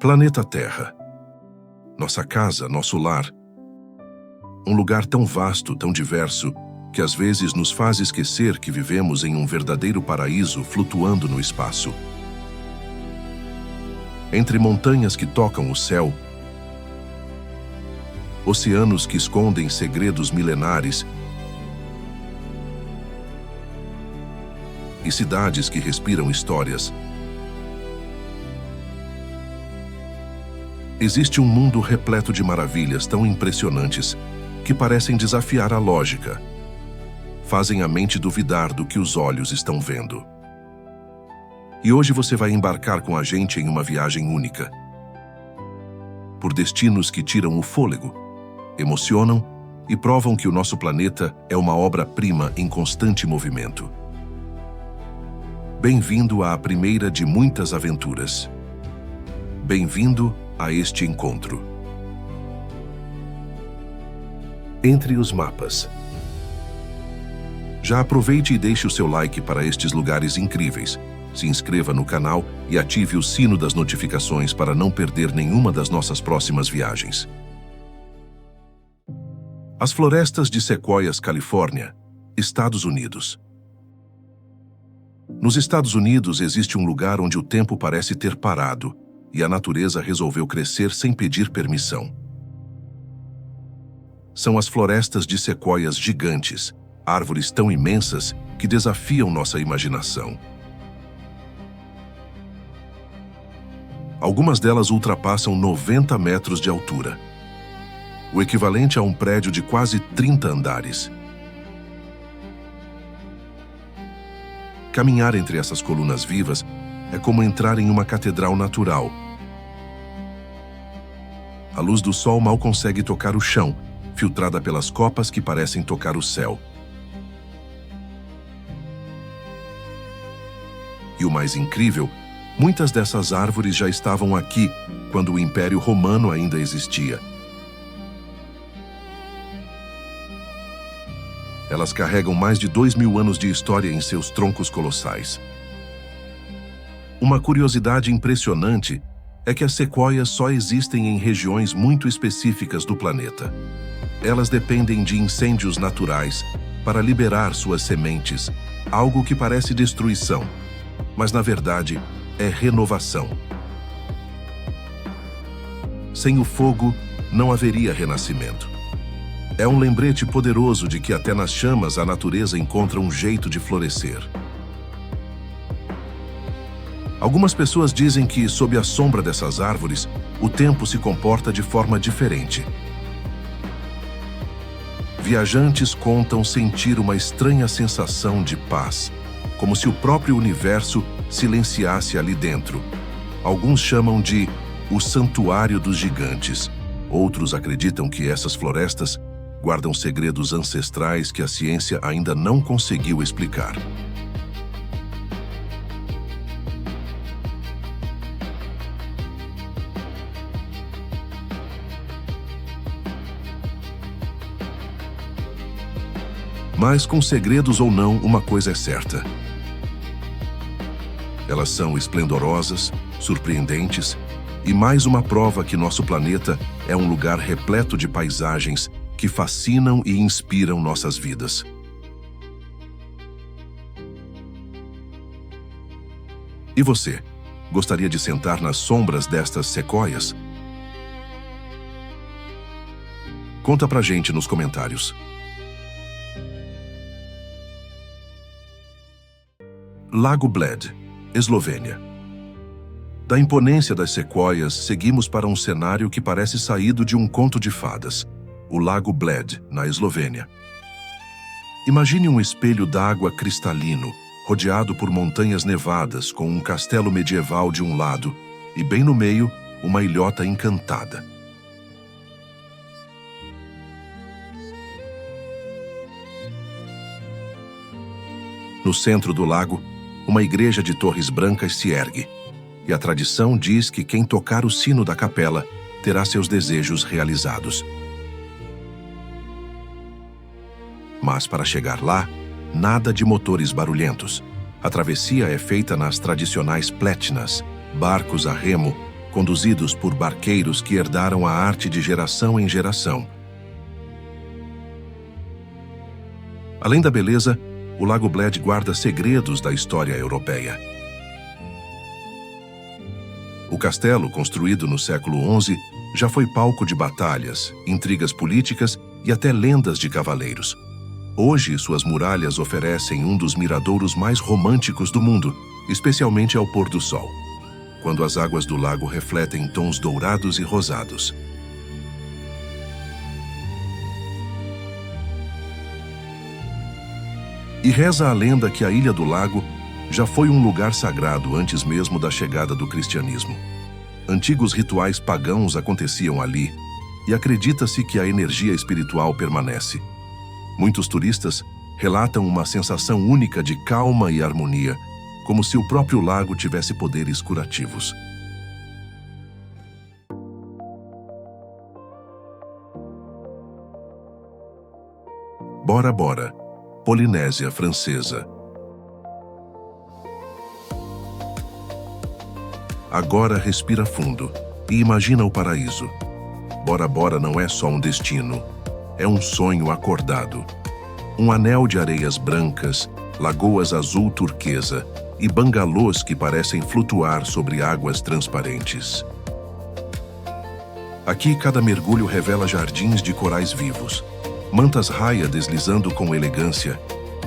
Planeta Terra. Nossa casa, nosso lar. Um lugar tão vasto, tão diverso, que às vezes nos faz esquecer que vivemos em um verdadeiro paraíso flutuando no espaço. Entre montanhas que tocam o céu, oceanos que escondem segredos milenares e cidades que respiram histórias, existe um mundo repleto de maravilhas tão impressionantes que parecem desafiar a lógica, fazem a mente duvidar do que os olhos estão vendo. E hoje você vai embarcar com a gente em uma viagem única, por destinos que tiram o fôlego, emocionam e provam que o nosso planeta é uma obra-prima em constante movimento. Bem-vindo à primeira de muitas aventuras. Bem-vindo a este encontro. Entre os mapas. Já aproveite e deixe o seu like para estes lugares incríveis. Se inscreva no canal e ative o sino das notificações para não perder nenhuma das nossas próximas viagens. As florestas de Sequoias, Califórnia, Estados Unidos. Nos Estados Unidos existe um lugar onde o tempo parece ter parado e a natureza resolveu crescer sem pedir permissão. São as florestas de sequoias gigantes, árvores tão imensas que desafiam nossa imaginação. Algumas delas ultrapassam 90 metros de altura, o equivalente a um prédio de quase 30 andares. Caminhar entre essas colunas vivas é como entrar em uma catedral natural. A luz do sol mal consegue tocar o chão, filtrada pelas copas que parecem tocar o céu. E o mais incrível, muitas dessas árvores já estavam aqui quando o Império Romano ainda existia. Elas carregam mais de 2000 anos de história em seus troncos colossais. Uma curiosidade impressionante é que as sequoias só existem em regiões muito específicas do planeta. Elas dependem de incêndios naturais para liberar suas sementes, algo que parece destruição, mas na verdade é renovação. Sem o fogo, não haveria renascimento. É um lembrete poderoso de que até nas chamas a natureza encontra um jeito de florescer. Algumas pessoas dizem que, sob a sombra dessas árvores, o tempo se comporta de forma diferente. Viajantes contam sentir uma estranha sensação de paz, como se o próprio universo silenciasse ali dentro. Alguns chamam de o Santuário dos Gigantes. Outros acreditam que essas florestas guardam segredos ancestrais que a ciência ainda não conseguiu explicar. Mas com segredos ou não, uma coisa é certa. Elas são esplendorosas, surpreendentes e mais uma prova que nosso planeta é um lugar repleto de paisagens que fascinam e inspiram nossas vidas. E você, gostaria de sentar nas sombras destas sequoias? Conta pra gente nos comentários. Lago Bled, Eslovênia. Da imponência das sequoias, seguimos para um cenário que parece saído de um conto de fadas. O Lago Bled, na Eslovênia. Imagine um espelho d'água cristalino, rodeado por montanhas nevadas, com um castelo medieval de um lado e, bem no meio, uma ilhota encantada. No centro do lago, uma igreja de torres brancas se ergue, e a tradição diz que quem tocar o sino da capela terá seus desejos realizados. Mas para chegar lá, nada de motores barulhentos. A travessia é feita nas tradicionais pletnas, barcos a remo, conduzidos por barqueiros que herdaram a arte de geração em geração. Além da beleza, o Lago Bled guarda segredos da história europeia. O castelo, construído no século XI, já foi palco de batalhas, intrigas políticas e até lendas de cavaleiros. Hoje, suas muralhas oferecem um dos miradouros mais românticos do mundo, especialmente ao pôr do sol, quando as águas do lago refletem tons dourados e rosados. E reza a lenda que a Ilha do Lago já foi um lugar sagrado antes mesmo da chegada do cristianismo. Antigos rituais pagãos aconteciam ali, e acredita-se que a energia espiritual permanece. Muitos turistas relatam uma sensação única de calma e harmonia, como se o próprio lago tivesse poderes curativos. Bora Bora, Polinésia Francesa. Agora respira fundo e imagina o paraíso. Bora Bora não é só um destino, é um sonho acordado. Um anel de areias brancas, lagoas azul turquesa e bangalôs que parecem flutuar sobre águas transparentes. Aqui cada mergulho revela jardins de corais vivos, mantas raia deslizando com elegância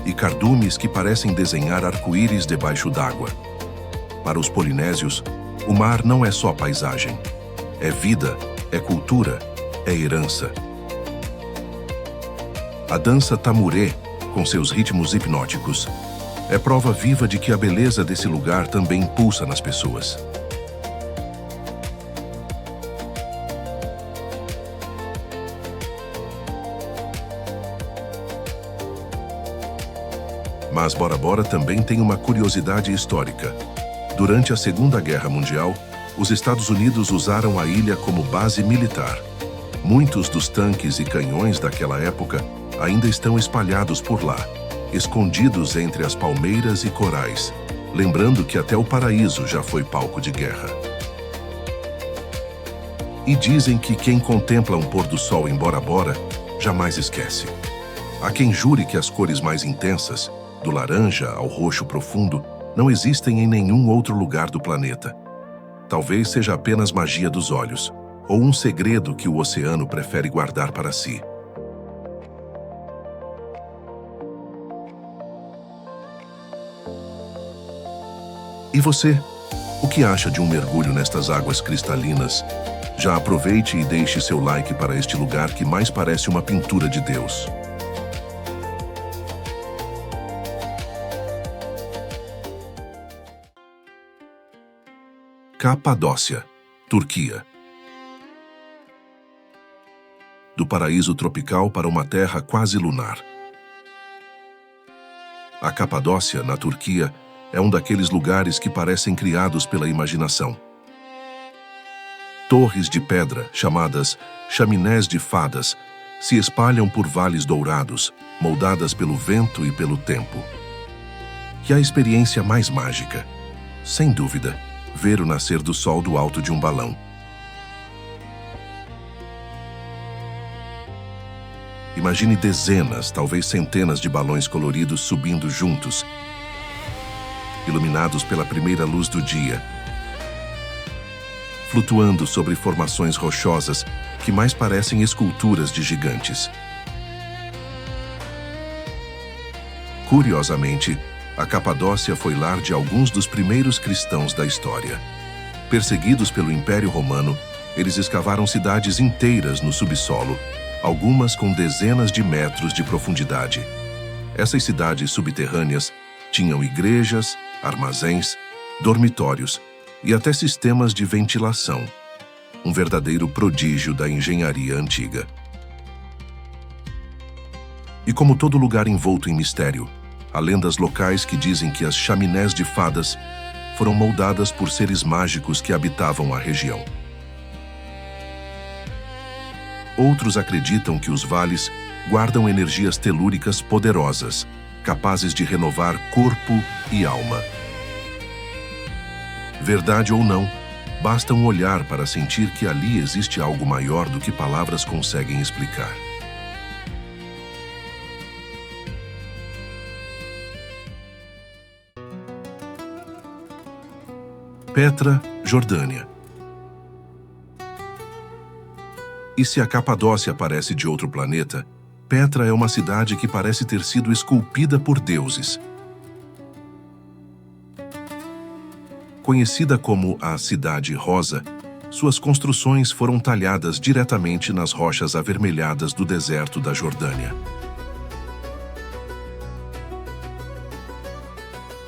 e cardumes que parecem desenhar arco-íris debaixo d'água. Para os polinésios, o mar não é só paisagem. É vida, é cultura, é herança. A dança tamuré, com seus ritmos hipnóticos, é prova viva de que a beleza desse lugar também pulsa nas pessoas. Mas Bora Bora também tem uma curiosidade histórica. Durante a Segunda Guerra Mundial, os Estados Unidos usaram a ilha como base militar. Muitos dos tanques e canhões daquela época ainda estão espalhados por lá, escondidos entre as palmeiras e corais, lembrando que até o paraíso já foi palco de guerra. E dizem que quem contempla um pôr do sol em Bora Bora jamais esquece. Há quem jure que as cores mais intensas, do laranja ao roxo profundo, não existem em nenhum outro lugar do planeta. Talvez seja apenas magia dos olhos, ou um segredo que o oceano prefere guardar para si. E você? O que acha de um mergulho nestas águas cristalinas? Já aproveite e deixe seu like para este lugar que mais parece uma pintura de Deus. Capadócia, Turquia. Do paraíso tropical para uma terra quase lunar. A Capadócia, na Turquia, é um daqueles lugares que parecem criados pela imaginação. Torres de pedra, chamadas chaminés de fadas, se espalham por vales dourados, moldadas pelo vento e pelo tempo. E a experiência mais mágica, sem dúvida, ver o nascer do sol do alto de um balão. Imagine dezenas, talvez centenas de balões coloridos subindo juntos, iluminados pela primeira luz do dia, flutuando sobre formações rochosas que mais parecem esculturas de gigantes. Curiosamente, a Capadócia foi lar de alguns dos primeiros cristãos da história. Perseguidos pelo Império Romano, eles escavaram cidades inteiras no subsolo, algumas com dezenas de metros de profundidade. Essas cidades subterrâneas tinham igrejas, armazéns, dormitórios e até sistemas de ventilação. Um verdadeiro prodígio da engenharia antiga. E como todo lugar envolto em mistério, há lendas locais que dizem que as chaminés de fadas foram moldadas por seres mágicos que habitavam a região. Outros acreditam que os vales guardam energias telúricas poderosas, capazes de renovar corpo e alma. Verdade ou não, Basta um olhar para sentir que ali existe algo maior do que palavras conseguem explicar. Petra, Jordânia. E se a Capadócia parece de outro planeta, Petra é uma cidade que parece ter sido esculpida por deuses. Conhecida como a Cidade Rosa, suas construções foram talhadas diretamente nas rochas avermelhadas do deserto da Jordânia.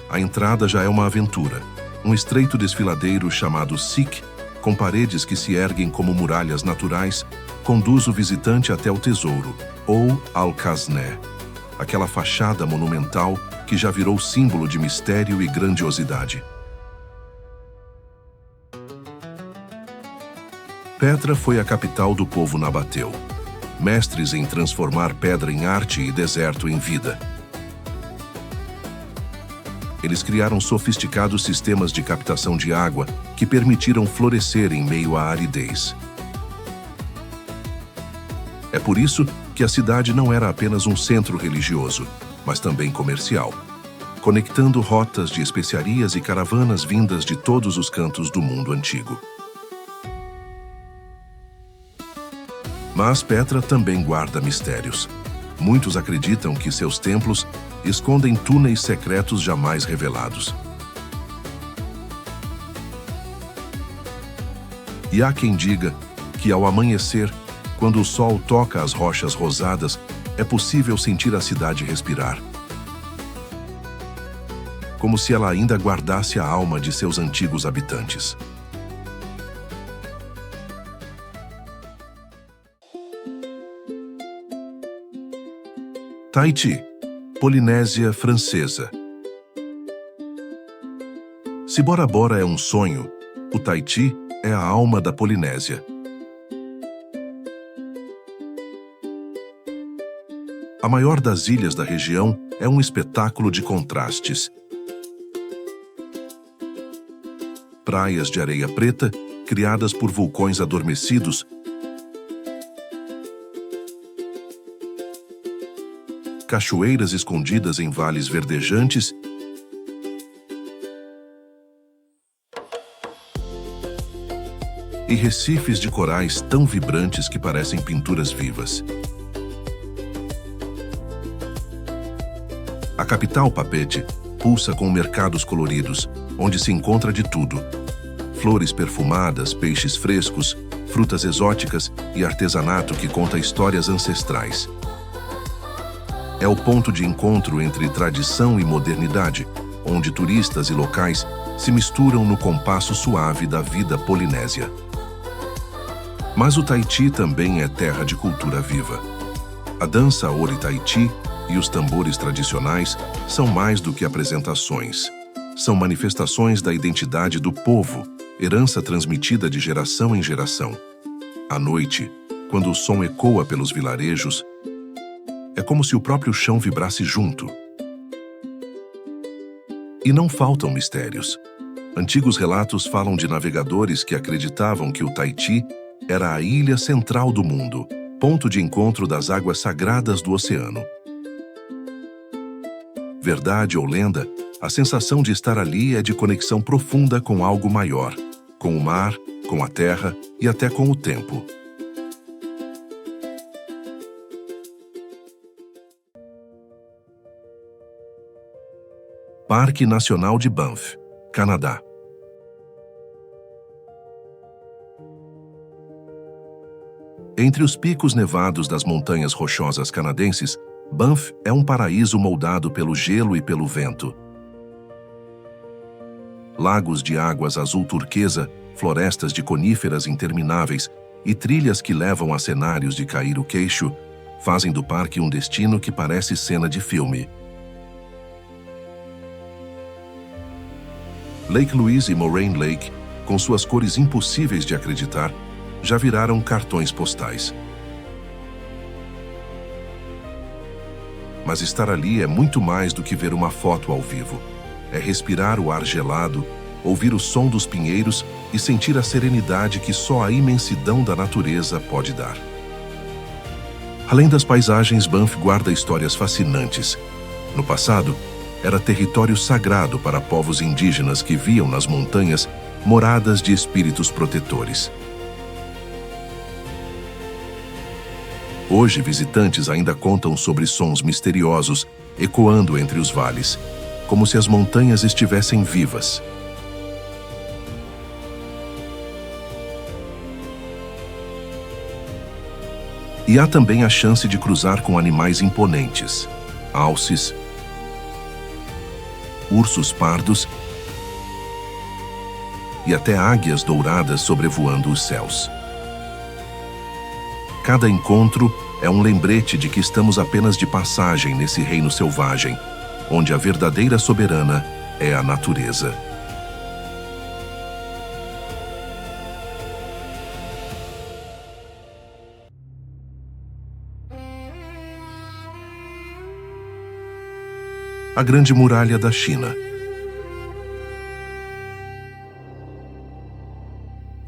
A entrada já é uma aventura. Um estreito desfiladeiro chamado Sikh, com paredes que se erguem como muralhas naturais, conduz o visitante até o tesouro, ou Al-Khazné, aquela fachada monumental que já virou símbolo de mistério e grandiosidade. Petra foi a capital do povo nabateu, mestres em transformar pedra em arte e deserto em vida. Eles criaram sofisticados sistemas de captação de água que permitiram florescer em meio à aridez. É por isso que a cidade não era apenas um centro religioso, mas também comercial, conectando rotas de especiarias e caravanas vindas de todos os cantos do mundo antigo. Mas Petra também guarda mistérios. Muitos acreditam que seus templos escondem túneis secretos jamais revelados. E há quem diga que ao amanhecer, quando o sol toca as rochas rosadas, é possível sentir a cidade respirar. Como se ela ainda guardasse a alma de seus antigos habitantes. Tahiti, Polinésia Francesa. Se Bora Bora é um sonho, o Tahiti é a alma da Polinésia. A maior das ilhas da região é um espetáculo de contrastes. Praias de areia preta, criadas por vulcões adormecidos, cachoeiras escondidas em vales verdejantes e recifes de corais tão vibrantes que parecem pinturas vivas. A capital, Papeete, pulsa com mercados coloridos, onde se encontra de tudo: flores perfumadas, peixes frescos, frutas exóticas e artesanato que conta histórias ancestrais. É o ponto de encontro entre tradição e modernidade, onde turistas e locais se misturam no compasso suave da vida polinésia. Mas o Tahiti também é terra de cultura viva. A dança Ori Tahiti e os tambores tradicionais são mais do que apresentações. São manifestações da identidade do povo, herança transmitida de geração em geração. À noite, quando o som ecoa pelos vilarejos, é como se o próprio chão vibrasse junto. E não faltam mistérios. Antigos relatos falam de navegadores que acreditavam que o Tahiti era a ilha central do mundo, ponto de encontro das águas sagradas do oceano. Verdade ou lenda, a sensação de estar ali é de conexão profunda com algo maior, com o mar, com a terra e até com o tempo. Parque Nacional de Banff, Canadá. Entre os picos nevados das montanhas rochosas canadenses, Banff é um paraíso moldado pelo gelo e pelo vento. Lagos de águas azul turquesa, florestas de coníferas intermináveis e trilhas que levam a cenários de cair o queixo fazem do parque um destino que parece cena de filme. Lake Louise e Moraine Lake, com suas cores impossíveis de acreditar, já viraram cartões postais. Mas estar ali é muito mais do que ver uma foto ao vivo. É respirar o ar gelado, ouvir o som dos pinheiros e sentir a serenidade que só a imensidão da natureza pode dar. Além das paisagens, Banff guarda histórias fascinantes. No passado, era território sagrado para povos indígenas que viam nas montanhas moradas de espíritos protetores. Hoje, visitantes ainda contam sobre sons misteriosos ecoando entre os vales, como se as montanhas estivessem vivas. E há também a chance de cruzar com animais imponentes, alces, ursos pardos e até águias douradas sobrevoando os céus. Cada encontro é um lembrete de que estamos apenas de passagem nesse reino selvagem, onde a verdadeira soberana é a natureza. A Grande Muralha da China.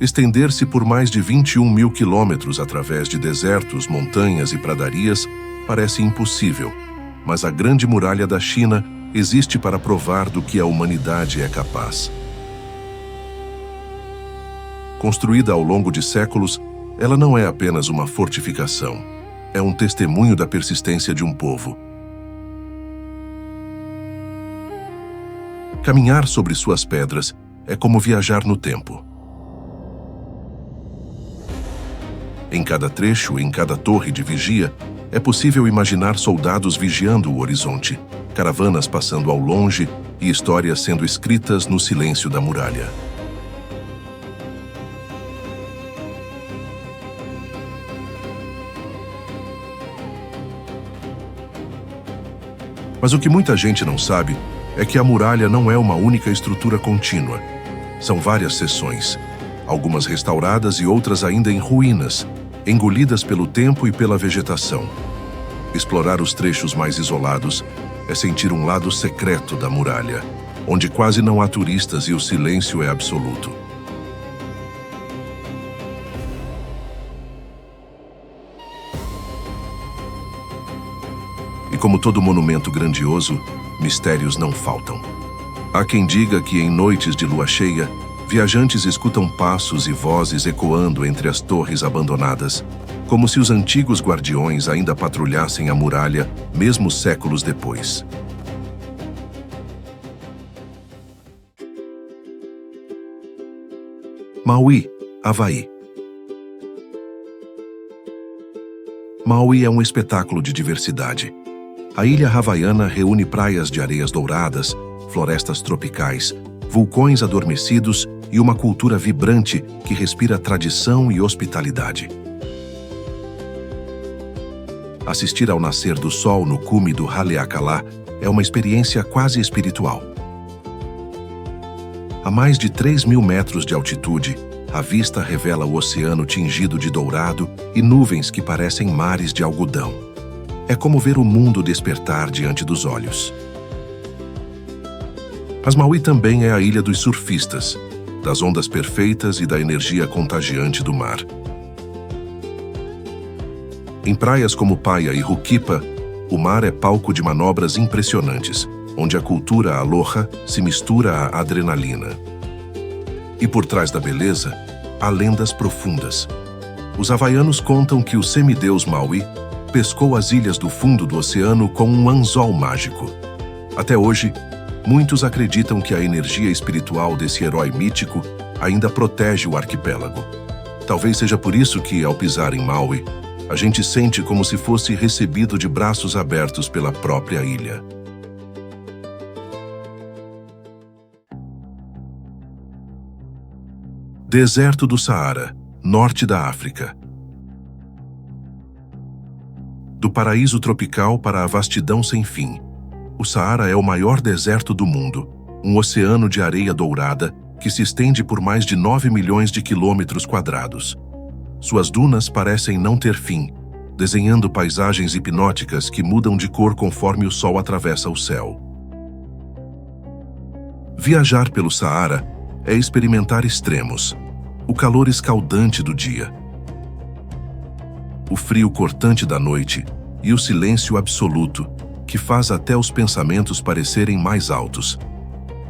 Estender-se por mais de 21 mil quilômetros através de desertos, montanhas e pradarias parece impossível, mas a Grande Muralha da China existe para provar do que a humanidade é capaz. Construída ao longo de séculos, ela não é apenas uma fortificação, é um testemunho da persistência de um povo. Caminhar sobre suas pedras é como viajar no tempo. Em cada trecho, em cada torre de vigia, é possível imaginar soldados vigiando o horizonte, caravanas passando ao longe e histórias sendo escritas no silêncio da muralha. Mas o que muita gente não sabe é que a muralha não é uma única estrutura contínua. São várias seções, algumas restauradas e outras ainda em ruínas, engolidas pelo tempo e pela vegetação. Explorar os trechos mais isolados é sentir um lado secreto da muralha, onde quase não há turistas e o silêncio é absoluto. E como todo monumento grandioso, mistérios não faltam. Há quem diga que em noites de lua cheia, viajantes escutam passos e vozes ecoando entre as torres abandonadas, como se os antigos guardiões ainda patrulhassem a muralha, mesmo séculos depois. Maui, Havaí. Maui é um espetáculo de diversidade. A ilha havaiana reúne praias de areias douradas, florestas tropicais, vulcões adormecidos e uma cultura vibrante que respira tradição e hospitalidade. Assistir ao nascer do sol no cume do Haleakala é uma experiência quase espiritual. A mais de 3.000 metros de altitude, a vista revela o oceano tingido de dourado e nuvens que parecem mares de algodão. É como ver o mundo despertar diante dos olhos. Mas Maui também é a ilha dos surfistas, das ondas perfeitas e da energia contagiante do mar. Em praias como Paia e Ruquipa, o mar é palco de manobras impressionantes, onde a cultura aloha se mistura à adrenalina. E por trás da beleza, há lendas profundas. Os havaianos contam que o semideus Maui pescou as ilhas do fundo do oceano com um anzol mágico. Até hoje, muitos acreditam que a energia espiritual desse herói mítico ainda protege o arquipélago. Talvez seja por isso que, ao pisar em Maui, a gente sente como se fosse recebido de braços abertos pela própria ilha. Deserto do Saara, norte da África. Do paraíso tropical para a vastidão sem fim, o Saara é o maior deserto do mundo, um oceano de areia dourada que se estende por mais de 9 milhões de quilômetros quadrados. Suas dunas parecem não ter fim, desenhando paisagens hipnóticas que mudam de cor conforme o sol atravessa o céu. Viajar pelo Saara é experimentar extremos, o calor escaldante do dia, o frio cortante da noite e o silêncio absoluto, que faz até os pensamentos parecerem mais altos.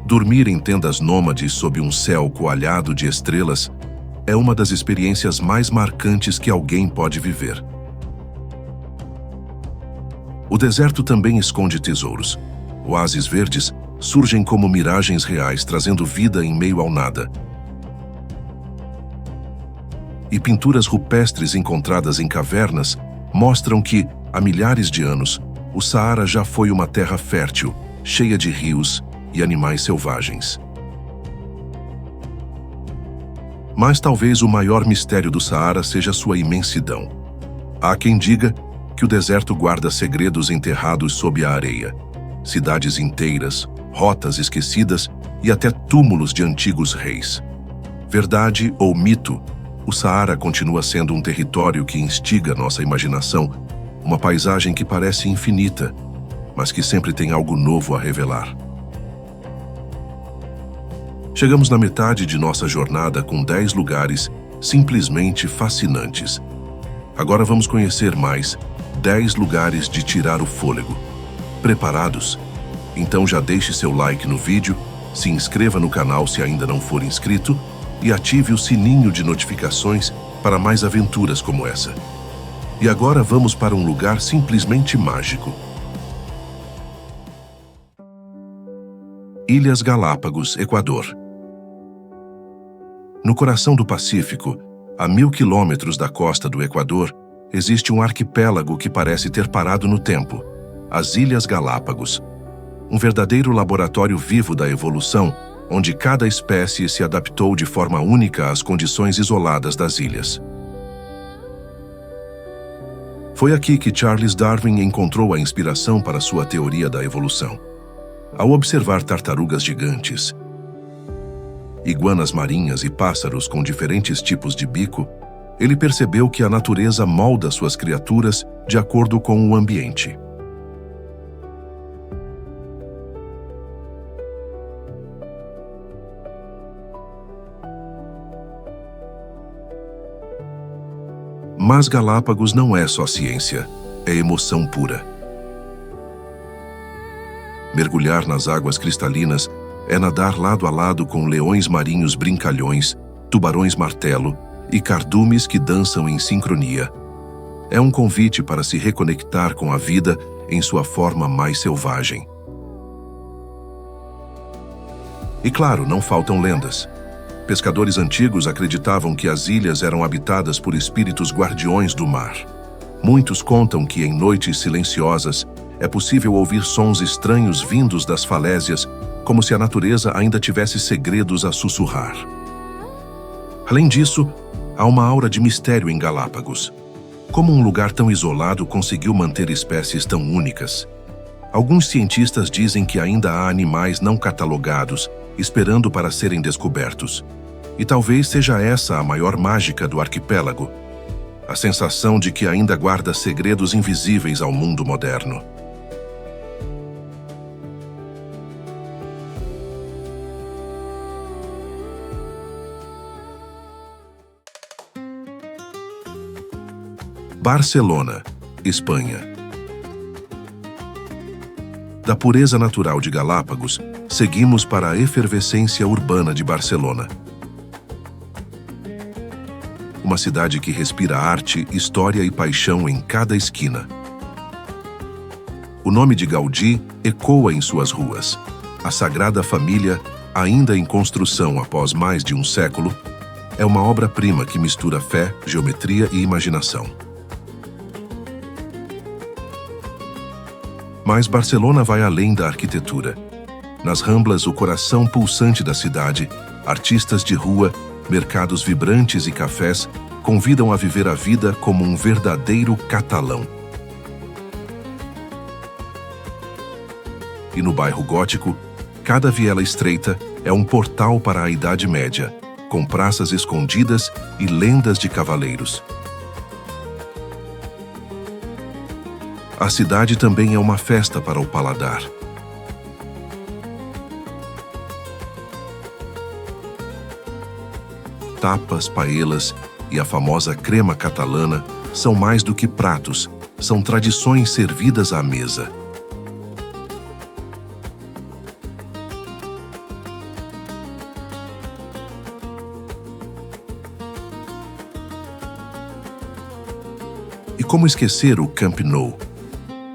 Dormir em tendas nômades sob um céu coalhado de estrelas é uma das experiências mais marcantes que alguém pode viver. O deserto também esconde tesouros. Oásis verdes surgem como miragens reais, trazendo vida em meio ao nada. E pinturas rupestres encontradas em cavernas mostram que, há milhares de anos, o Saara já foi uma terra fértil, cheia de rios e animais selvagens. Mas talvez o maior mistério do Saara seja sua imensidão. Há quem diga que o deserto guarda segredos enterrados sob a areia, cidades inteiras, rotas esquecidas e até túmulos de antigos reis. Verdade ou mito, o Saara continua sendo um território que instiga nossa imaginação, uma paisagem que parece infinita, mas que sempre tem algo novo a revelar. Chegamos na metade de nossa jornada com 10 lugares simplesmente fascinantes. Agora vamos conhecer mais 10 lugares de tirar o fôlego. Preparados? Então já deixe seu like no vídeo, se inscreva no canal se ainda não for inscrito e ative o sininho de notificações para mais aventuras como essa. E agora vamos para um lugar simplesmente mágico. Ilhas Galápagos, Equador. No coração do Pacífico, a 1000 quilômetros da costa do Equador, existe um arquipélago que parece ter parado no tempo, as Ilhas Galápagos. Um verdadeiro laboratório vivo da evolução, onde cada espécie se adaptou de forma única às condições isoladas das ilhas. Foi aqui que Charles Darwin encontrou a inspiração para sua teoria da evolução. Ao observar tartarugas gigantes, iguanas marinhas e pássaros com diferentes tipos de bico, ele percebeu que a natureza molda suas criaturas de acordo com o ambiente. Mas Galápagos não é só ciência, é emoção pura. Mergulhar nas águas cristalinas é nadar lado a lado com leões marinhos brincalhões, tubarões martelo e cardumes que dançam em sincronia. É um convite para se reconectar com a vida em sua forma mais selvagem. E claro, não faltam lendas. Pescadores antigos acreditavam que as ilhas eram habitadas por espíritos guardiões do mar. Muitos contam que em noites silenciosas é possível ouvir sons estranhos vindos das falésias, como se a natureza ainda tivesse segredos a sussurrar. Além disso, há uma aura de mistério em Galápagos. Como um lugar tão isolado conseguiu manter espécies tão únicas? Alguns cientistas dizem que ainda há animais não catalogados, esperando para serem descobertos. E talvez seja essa a maior mágica do arquipélago, a sensação de que ainda guarda segredos invisíveis ao mundo moderno. Barcelona, Espanha. Da pureza natural de Galápagos, seguimos para a efervescência urbana de Barcelona. Uma cidade que respira arte, história e paixão em cada esquina. O nome de Gaudí ecoa em suas ruas. A Sagrada Família, ainda em construção após mais de um século, é uma obra-prima que mistura fé, geometria e imaginação. Mas Barcelona vai além da arquitetura. Nas Ramblas, o coração pulsante da cidade, artistas de rua, mercados vibrantes e cafés convidam a viver a vida como um verdadeiro catalão. E no bairro gótico, cada viela estreita é um portal para a Idade Média, com praças escondidas e lendas de cavaleiros. A cidade também é uma festa para o paladar. tapas, paellas e a famosa crema catalana são mais do que pratos, são tradições servidas à mesa. E como esquecer o Camp Nou?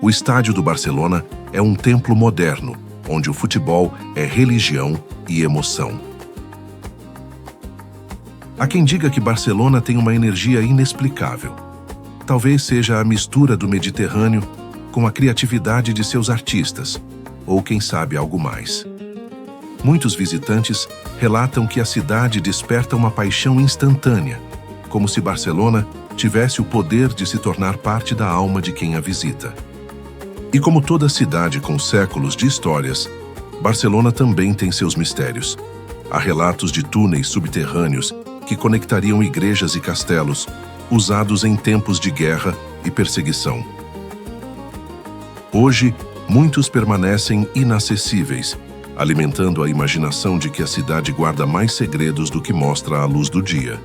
O estádio do Barcelona é um templo moderno, onde o futebol é religião e emoção. Há quem diga que Barcelona tem uma energia inexplicável. Talvez seja a mistura do Mediterrâneo com a criatividade de seus artistas, ou quem sabe algo mais. Muitos visitantes relatam que a cidade desperta uma paixão instantânea, como se Barcelona tivesse o poder de se tornar parte da alma de quem a visita. E como toda cidade com séculos de histórias, Barcelona também tem seus mistérios. Há relatos de túneis subterrâneos que conectariam igrejas e castelos, usados em tempos de guerra e perseguição. Hoje, muitos permanecem inacessíveis, alimentando a imaginação de que a cidade guarda mais segredos do que mostra à luz do dia.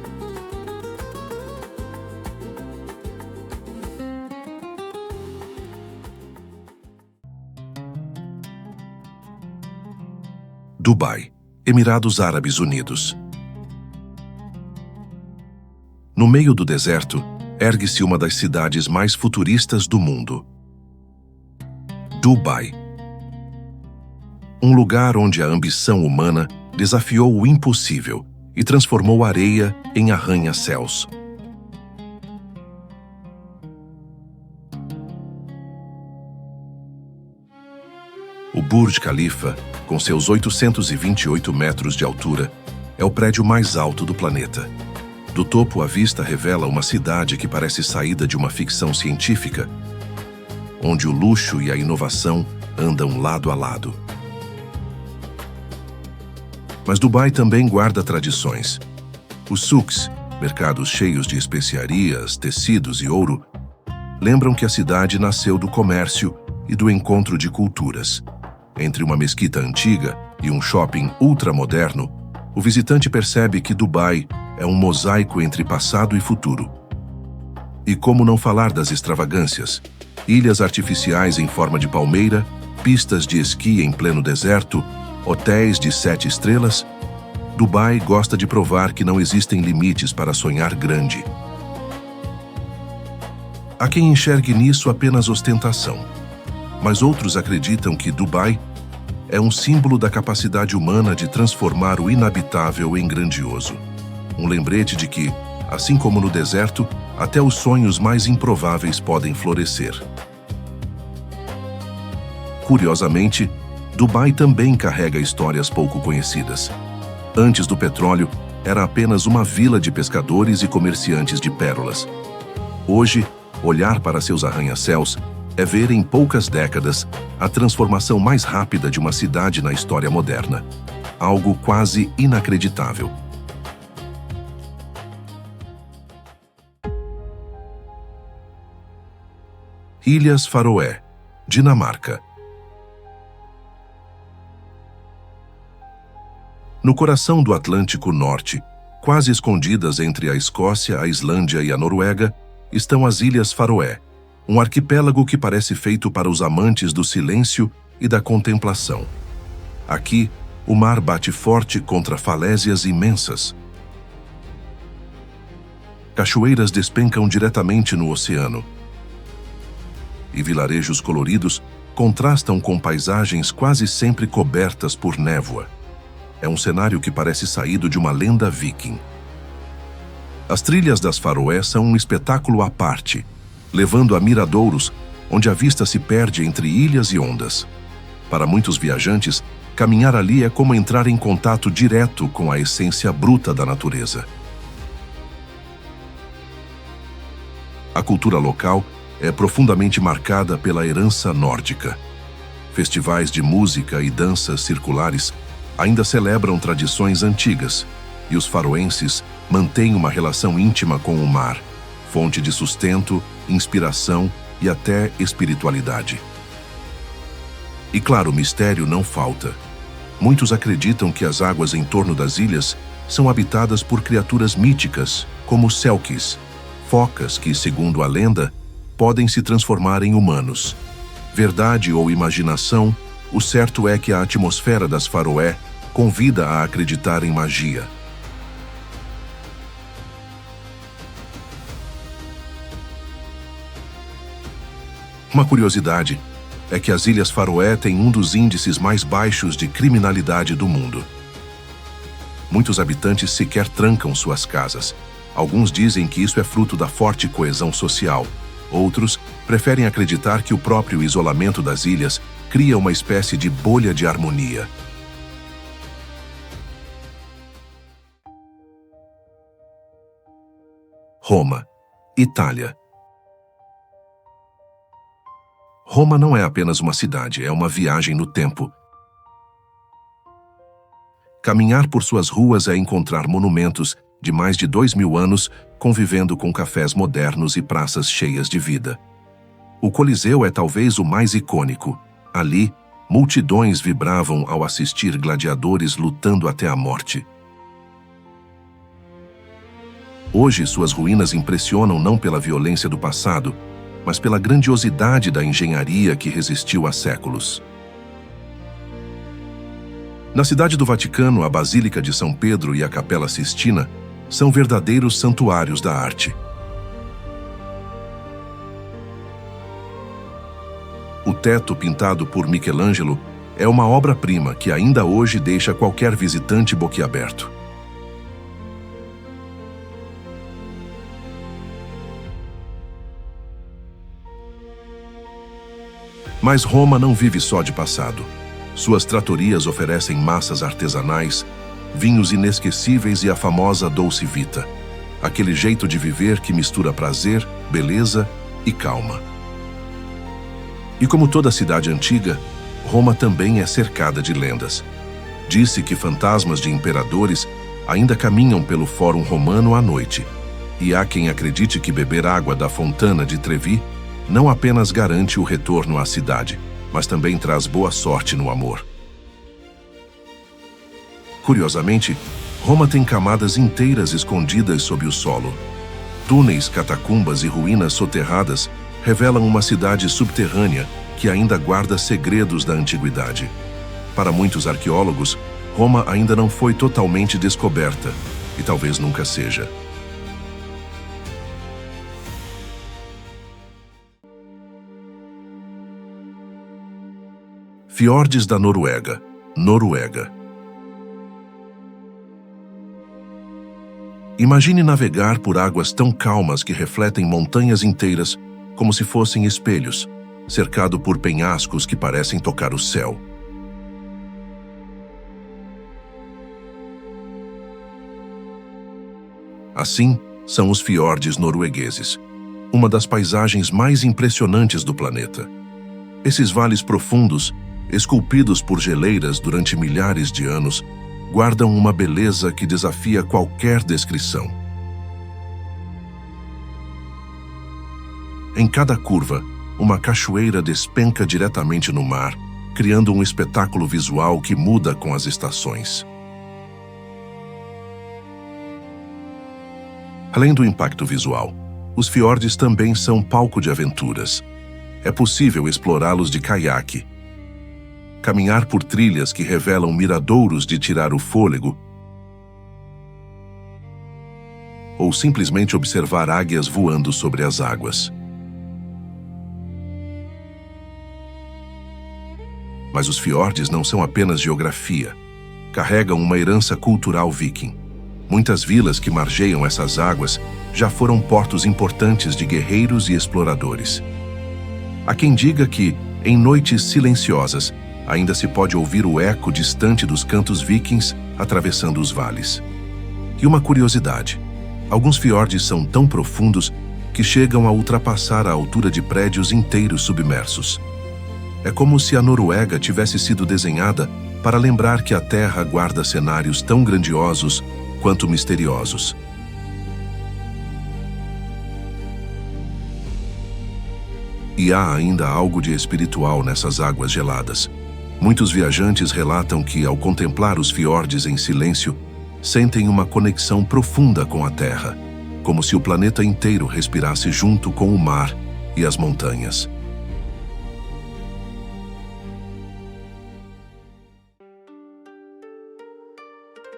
Dubai, Emirados Árabes Unidos. No meio do deserto, ergue-se uma das cidades mais futuristas do mundo. Dubai. Um lugar onde a ambição humana desafiou o impossível e transformou a areia em arranha-céus. O Burj Khalifa, com seus 828 metros de altura, é o prédio mais alto do planeta. Do topo, a vista revela uma cidade que parece saída de uma ficção científica, onde o luxo e a inovação andam lado a lado. Mas Dubai também guarda tradições. Os souks, mercados cheios de especiarias, tecidos e ouro, lembram que a cidade nasceu do comércio e do encontro de culturas. Entre uma mesquita antiga e um shopping ultramoderno, o visitante percebe que Dubai é um mosaico entre passado e futuro. E como não falar das extravagâncias? Ilhas artificiais em forma de palmeira, pistas de esqui em pleno deserto, hotéis de 7 estrelas. Dubai gosta de provar que não existem limites para sonhar grande. Há quem enxergue nisso apenas ostentação, mas outros acreditam que Dubai é um símbolo da capacidade humana de transformar o inabitável em grandioso. Um lembrete de que, assim como no deserto, até os sonhos mais improváveis podem florescer. Curiosamente, Dubai também carrega histórias pouco conhecidas. Antes do petróleo, era apenas uma vila de pescadores e comerciantes de pérolas. Hoje, olhar para seus arranha-céus é ver em poucas décadas a transformação mais rápida de uma cidade na história moderna. Algo quase inacreditável. Ilhas Faroé, Dinamarca. No coração do Atlântico Norte, quase escondidas entre a Escócia, a Islândia e a Noruega, estão as Ilhas Faroé, um arquipélago que parece feito para os amantes do silêncio e da contemplação. Aqui, o mar bate forte contra falésias imensas. Cachoeiras despencam diretamente no oceano. E vilarejos coloridos contrastam com paisagens quase sempre cobertas por névoa. É um cenário que parece saído de uma lenda viking. As trilhas das Faroé são um espetáculo à parte, levando a miradouros, onde a vista se perde entre ilhas e ondas. Para muitos viajantes, caminhar ali é como entrar em contato direto com a essência bruta da natureza. A cultura local é profundamente marcada pela herança nórdica. Festivais de música e danças circulares ainda celebram tradições antigas, e os faroenses mantêm uma relação íntima com o mar, fonte de sustento, inspiração e até espiritualidade. E claro, o mistério não falta. Muitos acreditam que as águas em torno das ilhas são habitadas por criaturas míticas, como selkies, focas que, segundo a lenda, podem se transformar em humanos. Verdade ou imaginação, o certo é que a atmosfera das Faroé convida a acreditar em magia. Uma curiosidade é que as Ilhas Faroé têm um dos índices mais baixos de criminalidade do mundo. Muitos habitantes sequer trancam suas casas. Alguns dizem que isso é fruto da forte coesão social. Outros preferem acreditar que o próprio isolamento das ilhas cria uma espécie de bolha de harmonia. Roma, Itália. Roma não é apenas uma cidade, é uma viagem no tempo. Caminhar por suas ruas é encontrar monumentos de mais de 2000 anos convivendo com cafés modernos e praças cheias de vida. O Coliseu é talvez o mais icônico. Ali, multidões vibravam ao assistir gladiadores lutando até a morte. Hoje, suas ruínas impressionam não pela violência do passado, mas pela grandiosidade da engenharia que resistiu há séculos. Na Cidade do Vaticano, a Basílica de São Pedro e a Capela Sistina são verdadeiros santuários da arte. O teto pintado por Michelangelo é uma obra-prima que ainda hoje deixa qualquer visitante boquiaberto. Mas Roma não vive só de passado. Suas trattorias oferecem massas artesanais, vinhos inesquecíveis e a famosa dolce vita, aquele jeito de viver que mistura prazer, beleza e calma. E como toda cidade antiga, Roma também é cercada de lendas. Diz-se que fantasmas de imperadores ainda caminham pelo Fórum Romano à noite, e há quem acredite que beber água da Fontana de Trevi não apenas garante o retorno à cidade, mas também traz boa sorte no amor. Curiosamente, Roma tem camadas inteiras escondidas sob o solo. Túneis, catacumbas e ruínas soterradas revelam uma cidade subterrânea que ainda guarda segredos da antiguidade. Para muitos arqueólogos, Roma ainda não foi totalmente descoberta, e talvez nunca seja. Fiordes da Noruega, Noruega. Imagine navegar por águas tão calmas que refletem montanhas inteiras como se fossem espelhos, cercado por penhascos que parecem tocar o céu. Assim são os fiordes noruegueses, uma das paisagens mais impressionantes do planeta. Esses vales profundos, esculpidos por geleiras durante milhares de anos, guardam uma beleza que desafia qualquer descrição. Em cada curva, uma cachoeira despenca diretamente no mar, criando um espetáculo visual que muda com as estações. Além do impacto visual, os fiordes também são palco de aventuras. É possível explorá-los de caiaque, caminhar por trilhas que revelam miradouros de tirar o fôlego, ou simplesmente observar águias voando sobre as águas. Mas os fiordes não são apenas geografia. Carregam uma herança cultural viking. Muitas vilas que margeiam essas águas já foram portos importantes de guerreiros e exploradores. Há quem diga que, em noites silenciosas, ainda se pode ouvir o eco distante dos cantos vikings atravessando os vales. E uma curiosidade: alguns fiordes são tão profundos que chegam a ultrapassar a altura de prédios inteiros submersos. É como se a Noruega tivesse sido desenhada para lembrar que a Terra guarda cenários tão grandiosos quanto misteriosos. E há ainda algo de espiritual nessas águas geladas. Muitos viajantes relatam que, ao contemplar os fiordes em silêncio, sentem uma conexão profunda com a Terra, como se o planeta inteiro respirasse junto com o mar e as montanhas.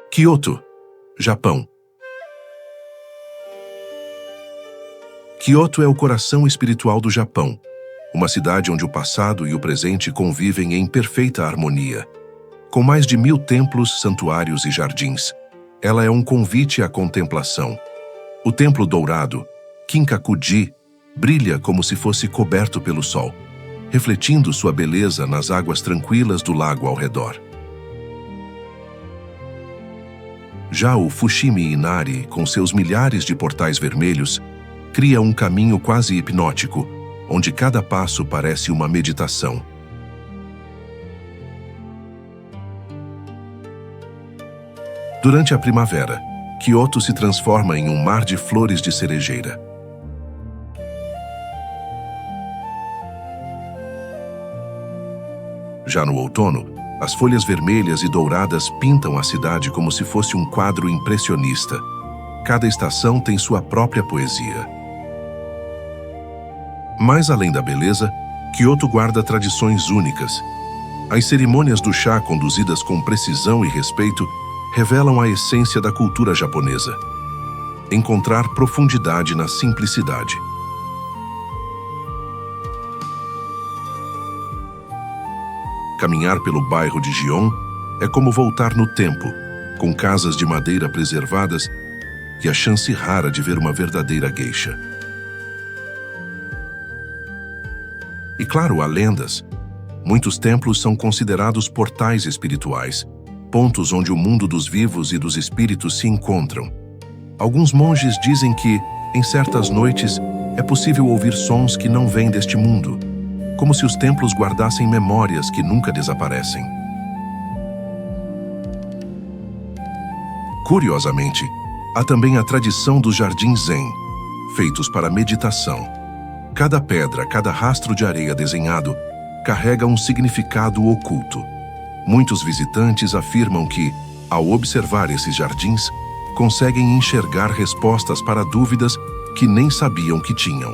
Kyoto, Japão. Kyoto é o coração espiritual do Japão, uma cidade onde o passado e o presente convivem em perfeita harmonia. Com mais de 1000 templos, santuários e jardins, ela é um convite à contemplação. O Templo Dourado, Kinkaku-ji, brilha como se fosse coberto pelo sol, refletindo sua beleza nas águas tranquilas do lago ao redor. Já o Fushimi Inari, com seus milhares de portais vermelhos, cria um caminho quase hipnótico, onde cada passo parece uma meditação. Durante a primavera, Kyoto se transforma em um mar de flores de cerejeira. Já no outono, as folhas vermelhas e douradas pintam a cidade como se fosse um quadro impressionista. Cada estação tem sua própria poesia. Mais além da beleza, Kyoto guarda tradições únicas. As cerimônias do chá, conduzidas com precisão e respeito, revelam a essência da cultura japonesa. Encontrar profundidade na simplicidade. Caminhar pelo bairro de Gion é como voltar no tempo, com casas de madeira preservadas e a chance rara de ver uma verdadeira geisha. E claro, há lendas. Muitos templos são considerados portais espirituais, pontos onde o mundo dos vivos e dos espíritos se encontram. Alguns monges dizem que, em certas noites, é possível ouvir sons que não vêm deste mundo, como se os templos guardassem memórias que nunca desaparecem. Curiosamente, há também a tradição dos jardins zen, feitos para meditação. Cada pedra, cada rastro de areia desenhado, carrega um significado oculto. Muitos visitantes afirmam que, ao observar esses jardins, conseguem enxergar respostas para dúvidas que nem sabiam que tinham.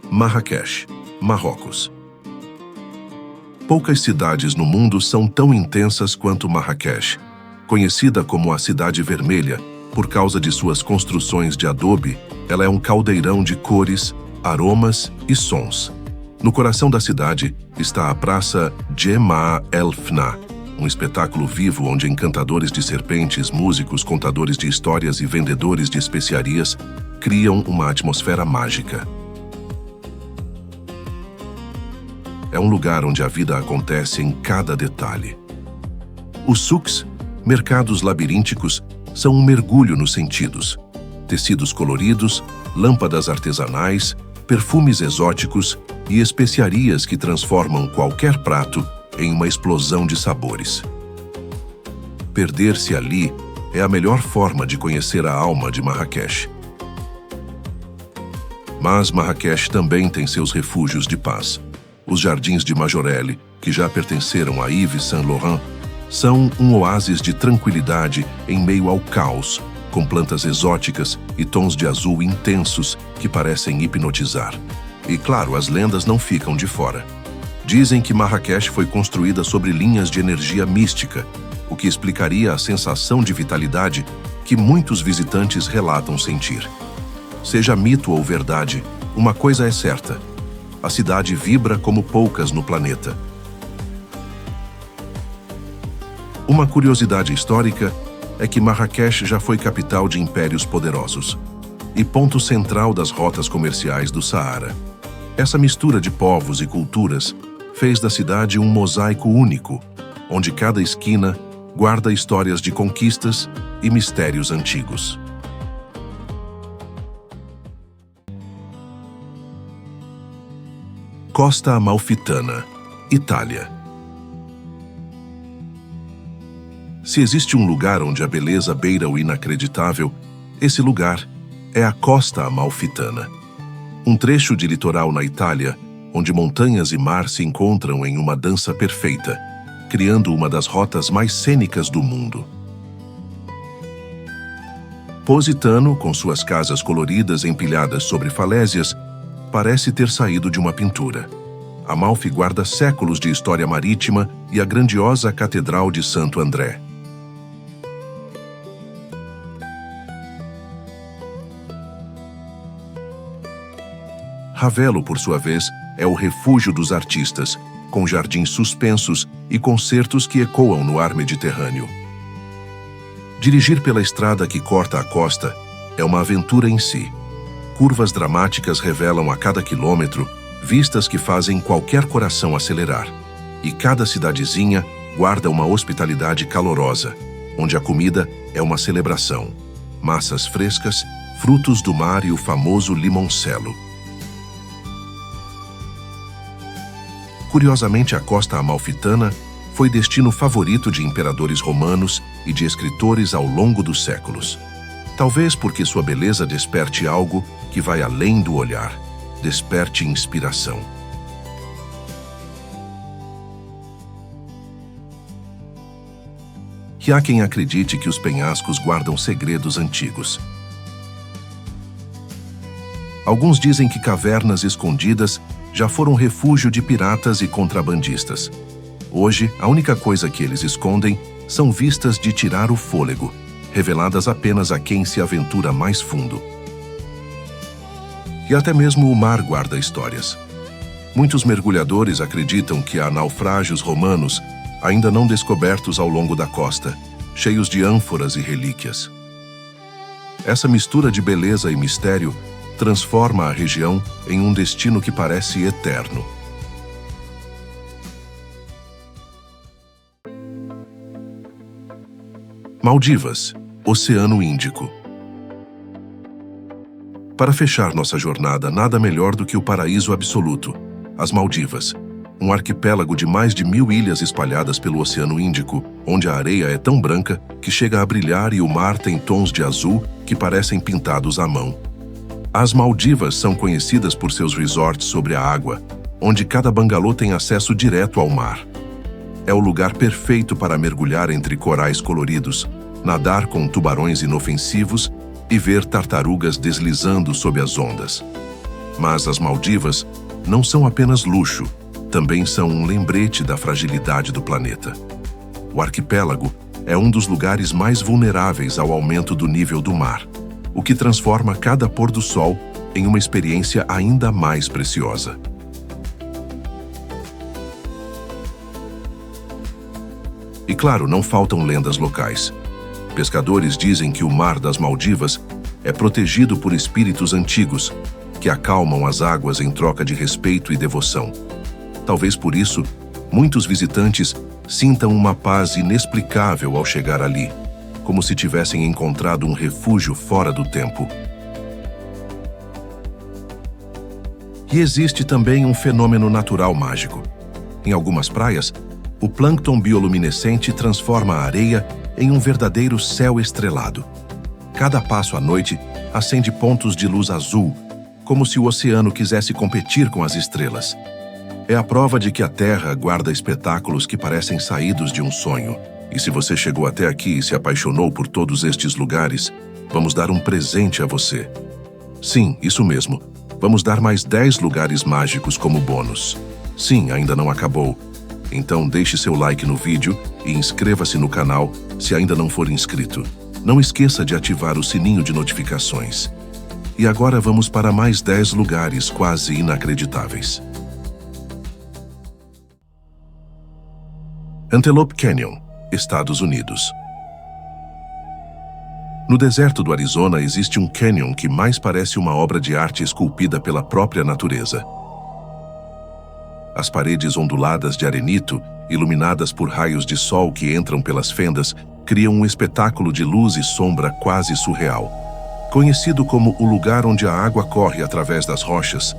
Marrakech, Marrocos. Poucas cidades no mundo são tão intensas quanto Marrakech, conhecida como a Cidade Vermelha por causa de suas construções de adobe. Ela é um caldeirão de cores, aromas e sons. No coração da cidade está a Praça Jemaa el-Fna, um espetáculo vivo onde encantadores de serpentes, músicos, contadores de histórias e vendedores de especiarias criam uma atmosfera mágica. É um lugar onde a vida acontece em cada detalhe. Os souks, mercados labirínticos, são um mergulho nos sentidos. Tecidos coloridos, lâmpadas artesanais, perfumes exóticos e especiarias que transformam qualquer prato em uma explosão de sabores. Perder-se ali é a melhor forma de conhecer a alma de Marrakech. Mas Marrakech também tem seus refúgios de paz. Os jardins de Majorelle, que já pertenceram a Yves Saint Laurent, são um oásis de tranquilidade em meio ao caos, com plantas exóticas e tons de azul intensos que parecem hipnotizar. E claro, as lendas não ficam de fora. Dizem que Marrakech foi construída sobre linhas de energia mística, o que explicaria a sensação de vitalidade que muitos visitantes relatam sentir. Seja mito ou verdade, uma coisa é certa: a cidade vibra como poucas no planeta. Uma curiosidade histórica é que Marrakech já foi capital de impérios poderosos e ponto central das rotas comerciais do Saara. Essa mistura de povos e culturas fez da cidade um mosaico único, onde cada esquina guarda histórias de conquistas e mistérios antigos. Costa Amalfitana, Itália. Se existe um lugar onde a beleza beira o inacreditável, esse lugar é a Costa Amalfitana. Um trecho de litoral na Itália, onde montanhas e mar se encontram em uma dança perfeita, criando uma das rotas mais cênicas do mundo. Positano, com suas casas coloridas empilhadas sobre falésias, parece ter saído de uma pintura. Amalfi guarda séculos de história marítima e a grandiosa Catedral de Santo André. Ravello, por sua vez, é o refúgio dos artistas, com jardins suspensos e concertos que ecoam no ar Mediterrâneo. Dirigir pela estrada que corta a costa é uma aventura em si. Curvas dramáticas revelam a cada quilômetro vistas que fazem qualquer coração acelerar. E cada cidadezinha guarda uma hospitalidade calorosa, onde a comida é uma celebração. Massas frescas, frutos do mar e o famoso limoncello. Curiosamente, a costa amalfitana foi destino favorito de imperadores romanos e de escritores ao longo dos séculos. Talvez porque sua beleza desperte algo que vai além do olhar, desperte inspiração. E há quem acredite que os penhascos guardam segredos antigos. Alguns dizem que cavernas escondidas já foram refúgio de piratas e contrabandistas. Hoje, a única coisa que eles escondem são vistas de tirar o fôlego, reveladas apenas a quem se aventura mais fundo. E até mesmo o mar guarda histórias. Muitos mergulhadores acreditam que há naufrágios romanos ainda não descobertos ao longo da costa, cheios de ânforas e relíquias. Essa mistura de beleza e mistério transforma a região em um destino que parece eterno. Maldivas, Oceano Índico. Para fechar nossa jornada, nada melhor do que o paraíso absoluto, as Maldivas, um arquipélago de mais de 1000 ilhas espalhadas pelo Oceano Índico, onde a areia é tão branca que chega a brilhar e o mar tem tons de azul que parecem pintados à mão. As Maldivas são conhecidas por seus resorts sobre a água, onde cada bangalô tem acesso direto ao mar. É o lugar perfeito para mergulhar entre corais coloridos, nadar com tubarões inofensivos e ver tartarugas deslizando sob as ondas. Mas as Maldivas não são apenas luxo, também são um lembrete da fragilidade do planeta. O arquipélago é um dos lugares mais vulneráveis ao aumento do nível do mar, o que transforma cada pôr do sol em uma experiência ainda mais preciosa. E claro, não faltam lendas locais. Pescadores dizem que o mar das Maldivas é protegido por espíritos antigos, que acalmam as águas em troca de respeito e devoção. Talvez por isso, muitos visitantes sintam uma paz inexplicável ao chegar ali, como se tivessem encontrado um refúgio fora do tempo. E existe também um fenômeno natural mágico. Em algumas praias, o plâncton bioluminescente transforma a areia em um verdadeiro céu estrelado. Cada passo à noite acende pontos de luz azul, como se o oceano quisesse competir com as estrelas. É a prova de que a Terra guarda espetáculos que parecem saídos de um sonho. E se você chegou até aqui e se apaixonou por todos estes lugares, vamos dar um presente a você. Sim, isso mesmo. Vamos dar mais 10 lugares mágicos como bônus. Sim, ainda não acabou. Então deixe seu like no vídeo e inscreva-se no canal se ainda não for inscrito. Não esqueça de ativar o sininho de notificações. E agora vamos para mais 10 lugares quase inacreditáveis. Antelope Canyon, Estados Unidos. No deserto do Arizona existe um canyon que mais parece uma obra de arte esculpida pela própria natureza. As paredes onduladas de arenito, iluminadas por raios de sol que entram pelas fendas, criam um espetáculo de luz e sombra quase surreal. Conhecido como o lugar onde a água corre através das rochas,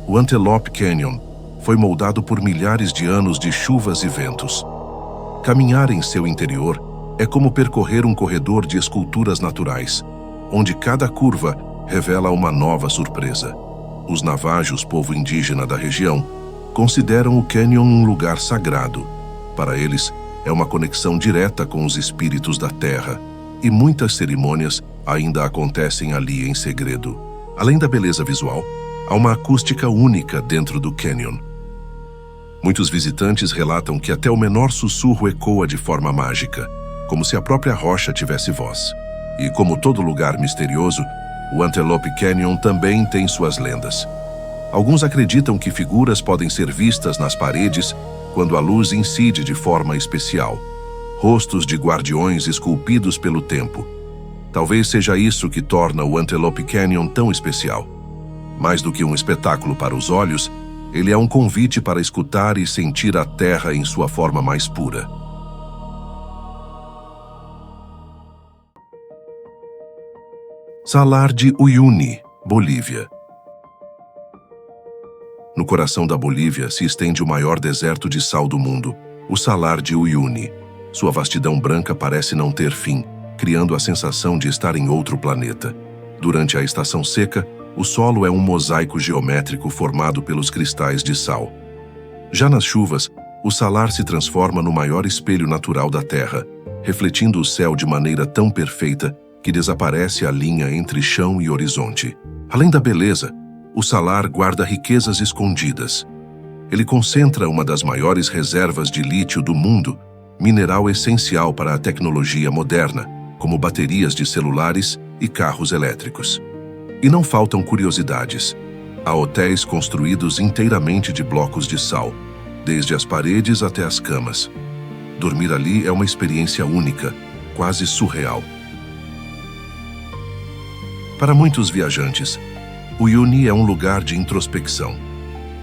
o Antelope Canyon foi moldado por milhares de anos de chuvas e ventos. Caminhar em seu interior é como percorrer um corredor de esculturas naturais, onde cada curva revela uma nova surpresa. Os Navajos, povo indígena da região, consideram o cânion um lugar sagrado. Para eles, é uma conexão direta com os espíritos da terra, e muitas cerimônias ainda acontecem ali em segredo. Além da beleza visual, há uma acústica única dentro do cânion. Muitos visitantes relatam que até o menor sussurro ecoa de forma mágica, como se a própria rocha tivesse voz. E como todo lugar misterioso, o Antelope Canyon também tem suas lendas. Alguns acreditam que figuras podem ser vistas nas paredes quando a luz incide de forma especial. Rostos de guardiões esculpidos pelo tempo. Talvez seja isso que torna o Antelope Canyon tão especial. Mais do que um espetáculo para os olhos, ele é um convite para escutar e sentir a terra em sua forma mais pura. Salar de Uyuni, Bolívia. No coração da Bolívia se estende o maior deserto de sal do mundo, o Salar de Uyuni. Sua vastidão branca parece não ter fim, criando a sensação de estar em outro planeta. Durante a estação seca, o solo é um mosaico geométrico formado pelos cristais de sal. Já nas chuvas, o salar se transforma no maior espelho natural da Terra, refletindo o céu de maneira tão perfeita que desaparece a linha entre chão e horizonte. Além da beleza, o salar guarda riquezas escondidas. Ele concentra uma das maiores reservas de lítio do mundo, mineral essencial para a tecnologia moderna, como baterias de celulares e carros elétricos. E não faltam curiosidades. Há hotéis construídos inteiramente de blocos de sal, desde as paredes até as camas. Dormir ali é uma experiência única, quase surreal. Para muitos viajantes, Uyuni é um lugar de introspecção.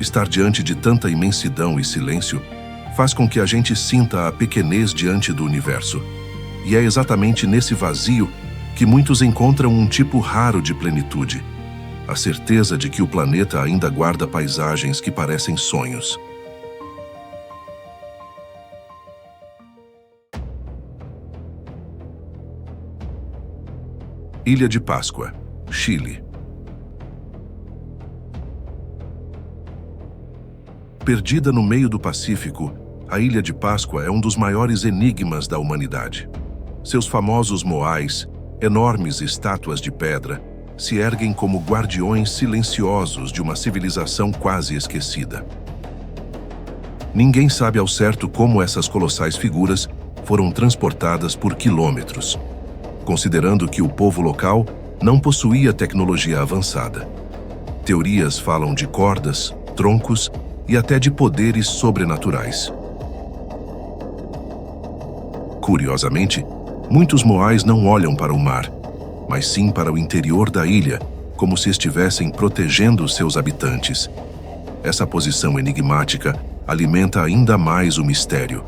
Estar diante de tanta imensidão e silêncio faz com que a gente sinta a pequenez diante do universo. E é exatamente nesse vazio que muitos encontram um tipo raro de plenitude, a certeza de que o planeta ainda guarda paisagens que parecem sonhos. Ilha de Páscoa, Chile. Perdida no meio do Pacífico, a Ilha de Páscoa é um dos maiores enigmas da humanidade. Seus famosos moais, enormes estátuas de pedra, se erguem como guardiões silenciosos de uma civilização quase esquecida. Ninguém sabe ao certo como essas colossais figuras foram transportadas por quilômetros, considerando que o povo local não possuía tecnologia avançada. Teorias falam de cordas, troncos e até de poderes sobrenaturais. Curiosamente, muitos moais não olham para o mar, mas sim para o interior da ilha, como se estivessem protegendo seus habitantes. Essa posição enigmática alimenta ainda mais o mistério.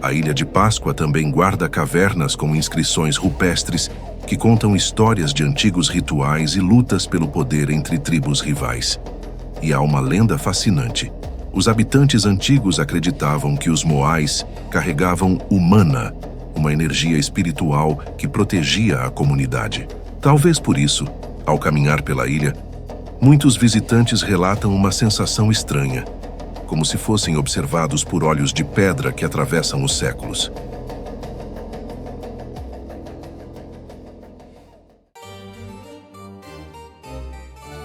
A Ilha de Páscoa também guarda cavernas com inscrições rupestres que contam histórias de antigos rituais e lutas pelo poder entre tribos rivais. E há uma lenda fascinante. Os habitantes antigos acreditavam que os moais carregavam o mana, uma energia espiritual que protegia a comunidade. Talvez por isso, ao caminhar pela ilha, muitos visitantes relatam uma sensação estranha, como se fossem observados por olhos de pedra que atravessam os séculos.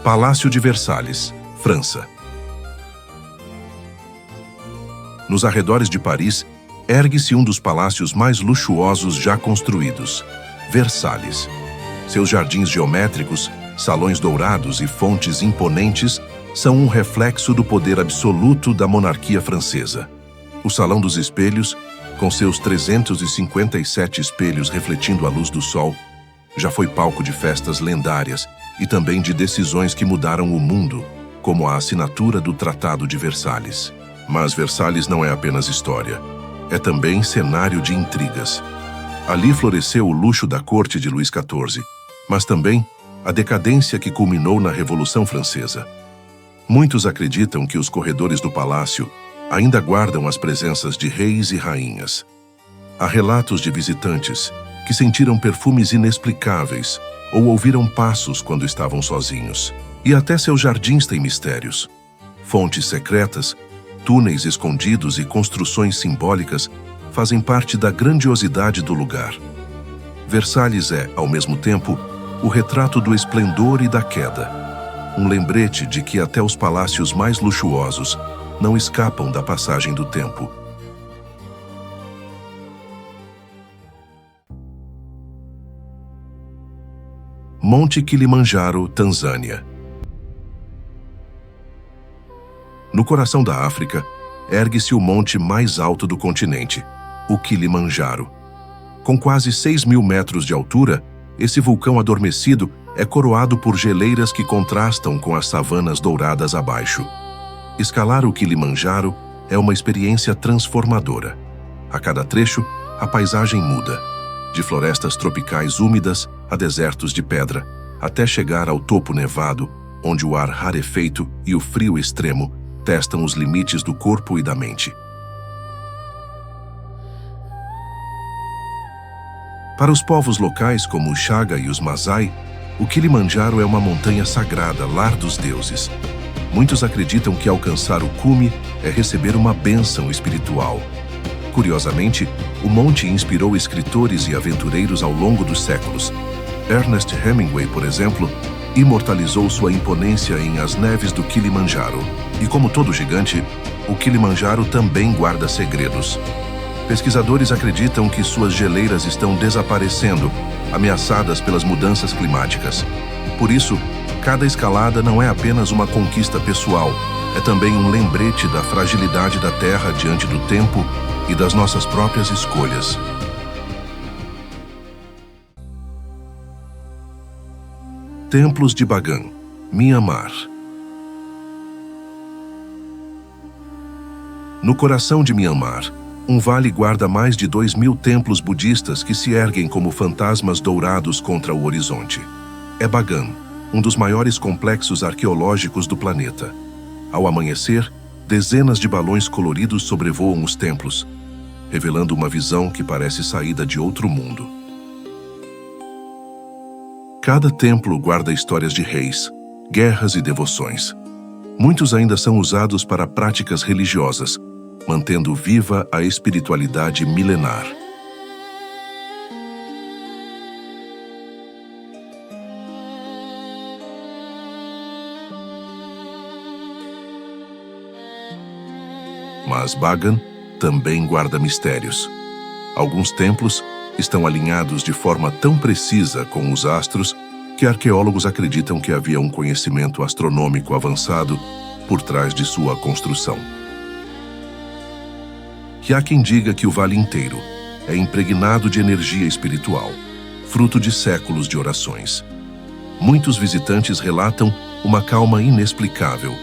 Palácio de Versalhes, França. Nos arredores de Paris, ergue-se um dos palácios mais luxuosos já construídos, Versalhes. Seus jardins geométricos, salões dourados e fontes imponentes são um reflexo do poder absoluto da monarquia francesa. O Salão dos Espelhos, com seus 357 espelhos refletindo a luz do sol, já foi palco de festas lendárias e também de decisões que mudaram o mundo, como a assinatura do Tratado de Versalhes. Mas Versalhes não é apenas história, é também cenário de intrigas. Ali floresceu o luxo da corte de Luís XIV, mas também a decadência que culminou na Revolução Francesa. Muitos acreditam que os corredores do palácio ainda guardam as presenças de reis e rainhas. Há relatos de visitantes que sentiram perfumes inexplicáveis ou ouviram passos quando estavam sozinhos. E até seus jardins têm mistérios. Fontes secretas, túneis escondidos e construções simbólicas fazem parte da grandiosidade do lugar. Versalhes é, ao mesmo tempo, o retrato do esplendor e da queda, um lembrete de que até os palácios mais luxuosos não escapam da passagem do tempo. Monte Kilimanjaro, Tanzânia. No coração da África, ergue-se o monte mais alto do continente, o Kilimanjaro. Com quase 6.000 metros de altura, esse vulcão adormecido é coroado por geleiras que contrastam com as savanas douradas abaixo. Escalar o Kilimanjaro é uma experiência transformadora. A cada trecho, a paisagem muda, de florestas tropicais úmidas a desertos de pedra, até chegar ao topo nevado, onde o ar rarefeito e o frio extremo testam os limites do corpo e da mente. Para os povos locais, como os Chaga e os Masai, o Kilimanjaro é uma montanha sagrada, lar dos deuses. Muitos acreditam que alcançar o cume é receber uma bênção espiritual. Curiosamente, o monte inspirou escritores e aventureiros ao longo dos séculos. Ernest Hemingway, por exemplo, imortalizou sua imponência em As Neves do Kilimanjaro. E como todo gigante, o Kilimanjaro também guarda segredos. Pesquisadores acreditam que suas geleiras estão desaparecendo, ameaçadas pelas mudanças climáticas. Por isso, cada escalada não é apenas uma conquista pessoal, é também um lembrete da fragilidade da Terra diante do tempo e das nossas próprias escolhas. Templos de Bagan, Myanmar. No coração de Myanmar, um vale guarda mais de 2.000 templos budistas que se erguem como fantasmas dourados contra o horizonte. É Bagan, um dos maiores complexos arqueológicos do planeta. Ao amanhecer, dezenas de balões coloridos sobrevoam os templos, revelando uma visão que parece saída de outro mundo. Cada templo guarda histórias de reis, guerras e devoções. Muitos ainda são usados para práticas religiosas, mantendo viva a espiritualidade milenar. Mas Bagan também guarda mistérios. Alguns templos estão alinhados de forma tão precisa com os astros que arqueólogos acreditam que havia um conhecimento astronômico avançado por trás de sua construção. E há quem diga que o vale inteiro é impregnado de energia espiritual, fruto de séculos de orações. Muitos visitantes relatam uma calma inexplicável,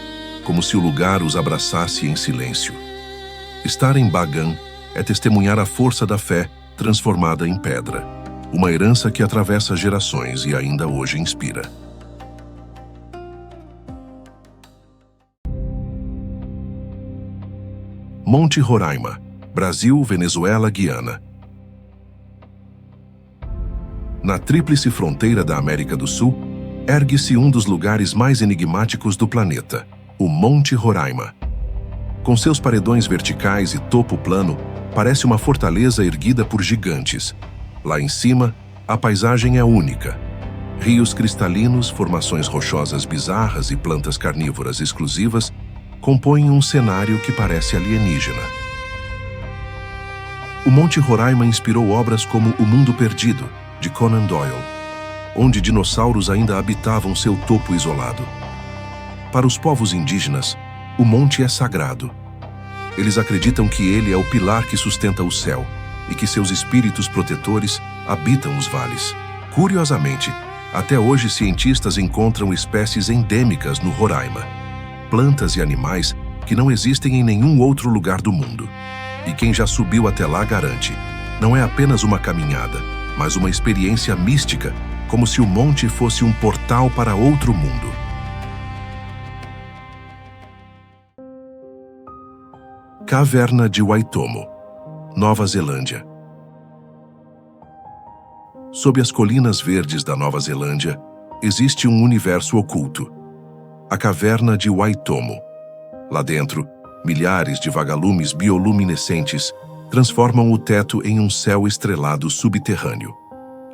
como se o lugar os abraçasse em silêncio. Estar em Bagan é testemunhar a força da fé transformada em pedra, uma herança que atravessa gerações e ainda hoje inspira. Monte Roraima, Brasil, Venezuela, Guiana. Na tríplice fronteira da América do Sul, ergue-se um dos lugares mais enigmáticos do planeta, o Monte Roraima. Com seus paredões verticais e topo plano, parece uma fortaleza erguida por gigantes. Lá em cima, a paisagem é única. Rios cristalinos, formações rochosas bizarras e plantas carnívoras exclusivas compõem um cenário que parece alienígena. O Monte Roraima inspirou obras como O Mundo Perdido, de Conan Doyle, onde dinossauros ainda habitavam seu topo isolado. Para os povos indígenas, o monte é sagrado. Eles acreditam que ele é o pilar que sustenta o céu e que seus espíritos protetores habitam os vales. Curiosamente, até hoje cientistas encontram espécies endêmicas no Roraima, plantas e animais que não existem em nenhum outro lugar do mundo. E quem já subiu até lá garante, não é apenas uma caminhada, mas uma experiência mística, como se o monte fosse um portal para outro mundo. Caverna de Waitomo, Nova Zelândia. Sob as colinas verdes da Nova Zelândia, existe um universo oculto. A Caverna de Waitomo. Lá dentro, milhares de vagalumes bioluminescentes transformam o teto em um céu estrelado subterrâneo.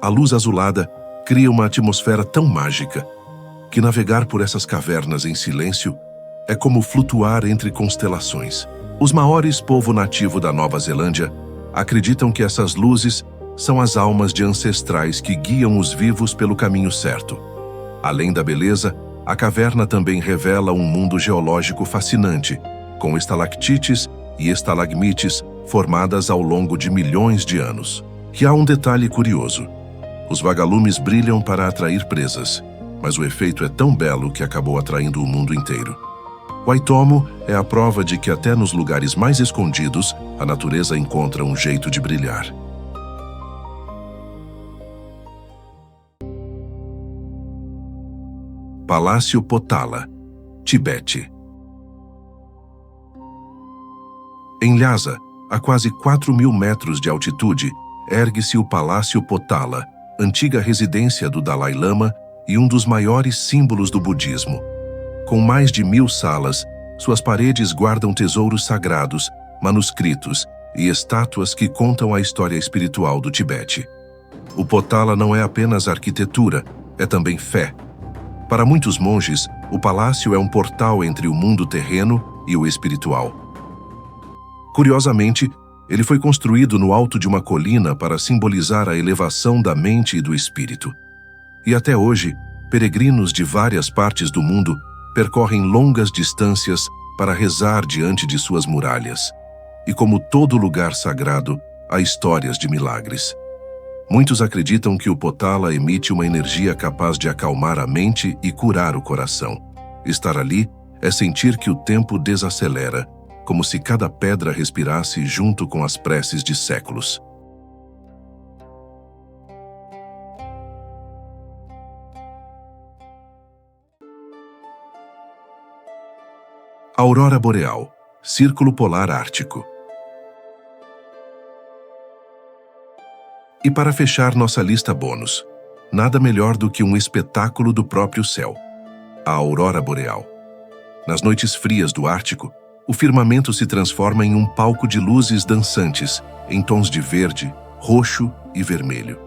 A luz azulada cria uma atmosfera tão mágica que navegar por essas cavernas em silêncio é como flutuar entre constelações. Os maoris, povo nativo da Nova Zelândia, acreditam que essas luzes são as almas de ancestrais que guiam os vivos pelo caminho certo. Além da beleza, a caverna também revela um mundo geológico fascinante, com estalactites e estalagmites formadas ao longo de milhões de anos. E há um detalhe curioso. Os vagalumes brilham para atrair presas, mas o efeito é tão belo que acabou atraindo o mundo inteiro. Waitomo é a prova de que até nos lugares mais escondidos, a natureza encontra um jeito de brilhar. Palácio Potala, Tibete. Em Lhasa, a quase 4.000 metros de altitude, ergue-se o Palácio Potala, antiga residência do Dalai Lama e um dos maiores símbolos do budismo. Com mais de 1.000 salas, suas paredes guardam tesouros sagrados, manuscritos e estátuas que contam a história espiritual do Tibete. O Potala não é apenas arquitetura, é também fé. Para muitos monges, o palácio é um portal entre o mundo terreno e o espiritual. Curiosamente, ele foi construído no alto de uma colina para simbolizar a elevação da mente e do espírito. E até hoje, peregrinos de várias partes do mundo percorrem longas distâncias para rezar diante de suas muralhas. E como todo lugar sagrado, há histórias de milagres. Muitos acreditam que o Potala emite uma energia capaz de acalmar a mente e curar o coração. Estar ali é sentir que o tempo desacelera, como se cada pedra respirasse junto com as preces de séculos. Aurora Boreal, Círculo Polar Ártico. E para fechar nossa lista bônus, nada melhor do que um espetáculo do próprio céu, a Aurora Boreal. Nas noites frias do Ártico, o firmamento se transforma em um palco de luzes dançantes, em tons de verde, roxo e vermelho.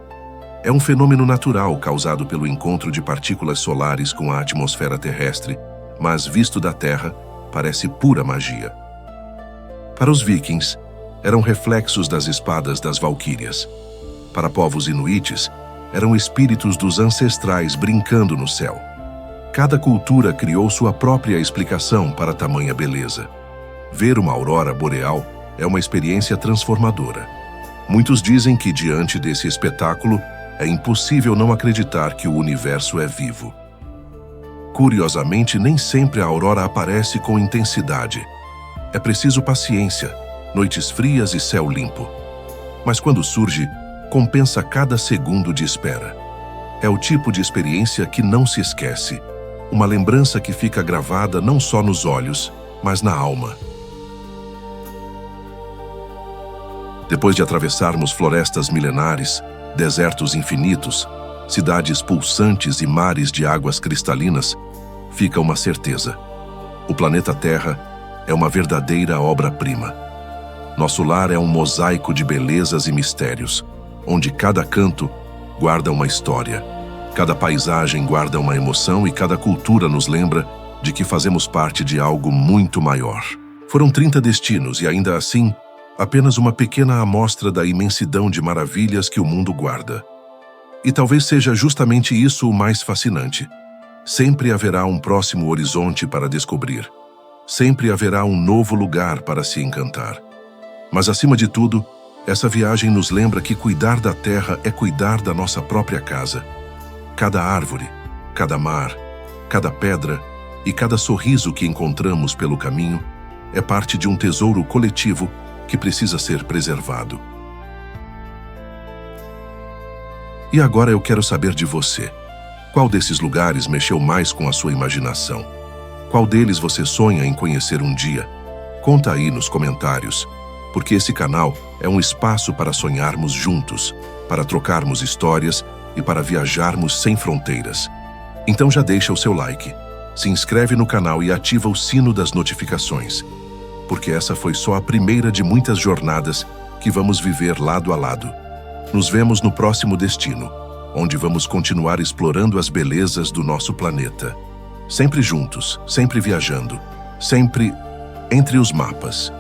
É um fenômeno natural causado pelo encontro de partículas solares com a atmosfera terrestre, mas visto da Terra, parece pura magia. Para os vikings, eram reflexos das espadas das valquírias. Para povos inuites, eram espíritos dos ancestrais brincando no céu. Cada cultura criou sua própria explicação para tamanha beleza. Ver uma aurora boreal é uma experiência transformadora. Muitos dizem que, diante desse espetáculo, é impossível não acreditar que o universo é vivo. Curiosamente, nem sempre a aurora aparece com intensidade. É preciso paciência, noites frias e céu limpo. Mas quando surge, compensa cada segundo de espera. É o tipo de experiência que não se esquece. Uma lembrança que fica gravada não só nos olhos, mas na alma. Depois de atravessarmos florestas milenares, desertos infinitos, cidades pulsantes e mares de águas cristalinas, fica uma certeza. O planeta Terra é uma verdadeira obra-prima. Nosso lar é um mosaico de belezas e mistérios, onde cada canto guarda uma história, cada paisagem guarda uma emoção e cada cultura nos lembra de que fazemos parte de algo muito maior. Foram 30 destinos e, ainda assim, apenas uma pequena amostra da imensidão de maravilhas que o mundo guarda. E talvez seja justamente isso o mais fascinante. Sempre haverá um próximo horizonte para descobrir. Sempre haverá um novo lugar para se encantar. Mas, acima de tudo, essa viagem nos lembra que cuidar da terra é cuidar da nossa própria casa. Cada árvore, cada mar, cada pedra e cada sorriso que encontramos pelo caminho é parte de um tesouro coletivo que precisa ser preservado. E agora eu quero saber de você. Qual desses lugares mexeu mais com a sua imaginação? Qual deles você sonha em conhecer um dia? Conta aí nos comentários, porque esse canal é um espaço para sonharmos juntos, para trocarmos histórias e para viajarmos sem fronteiras. Então já deixa o seu like, Se inscreve no canal e ativa o sino das notificações, porque essa foi só a primeira de muitas jornadas que vamos viver lado a lado. Nos vemos no próximo destino, onde vamos continuar explorando as belezas do nosso planeta. Sempre juntos, sempre viajando, sempre entre os mapas.